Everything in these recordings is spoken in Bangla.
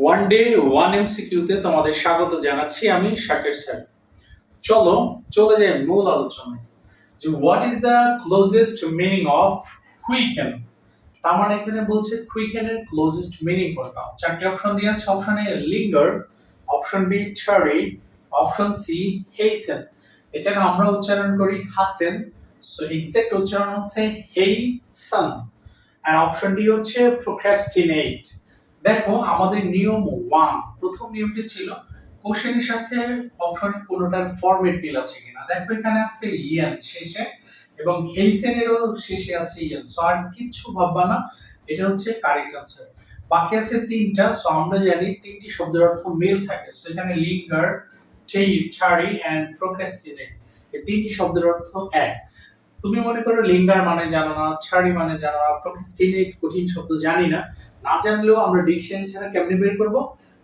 ওয়ান ডে ওয়ান এমসিকিউতে তোমাদের স্বাগত জানাচ্ছি আমি শাকির স্যার। চলো চলে যাই মূল আলোচনায় যে what is the closest meaning of quicken. তার মানে এখানে বলছে কুইকেনের ক্লোজেস্ট মিনিং কোনটা। চারটি অপশন দিয়ে আছে। Option A linger, option B chary, option C hasten. এটাকে আমরা উচ্চারণ করি হাসেন, সো এক্সাক্ট উচ্চারণ হচ্ছে হেইসেন। আর অপশন ডি হচ্ছে প্রোক্রাস্টিনেট। দেখো আমাদের নিয়ম 1, প্রথম নিয়মটি ছিল কোশ্চেনের সাথে অপশন কোনটার ফরম্যাট মিল আছে কিনা। দেখো এখানে আছে ইয়ান শেষে এবং হেইসেনেরও শেষে আছে ইয়ান, সো আর কিছু ভাববা না, এটা হচ্ছে কারেক্ট आंसर। বাকি আছে তিনটা, সো আমরা জানি তিনটি শব্দের অর্থ মিল থাকে, সো এখানে লিঙ্গার, টারি এন্ড প্রোক্রাস্টিনেট এই তিনটি শব্দের অর্থ এক। তুমি মনে করো লিঙ্গার মানে জানো না, ছাড়ি মানে জানো না, প্রোক্রাস্টিনেট কঠিন শব্দ জানি না, না জানলেও আমরা ডিকশনারি ছাড়া কেমনে বের করব।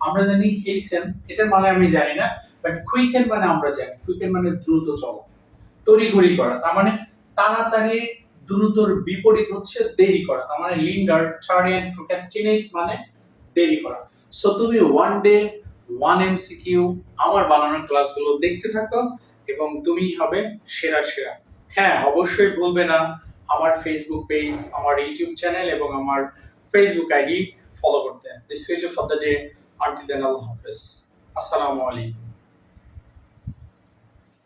আমরা জানি হেইসেন, এটার মানে আমি জানি না, বাট কুইকেন মানে আমরা জানি। কুইকেন মানে দ্রুত চলা, তড়িঘড়ি করা, তার মানে তাড়াতাড়ি। দ্রুতর বিপরীত হচ্ছে দেরি করা, তার মানে লিঙ্গার, টারি এন্ড প্রোক্রাস্টিনেট মানে দেরি করা। সো তুমি ওয়ান ডে ওয়ান এমসিকিউ আমার বানানোর ক্লাসগুলো দেখতে থাকো এবং তুমি হবে সেরা সেরা। হ্যাঁ, অবশ্যই ভুলবে না আমার ফেসবুক পেজ, আমার ইউটিউব চ্যানেল এবং আমার ফেসবুক আইডি ফলো করতে। This will for the day, until then আল্লাহ হাফেজ। আসসালামু আলাইকুম।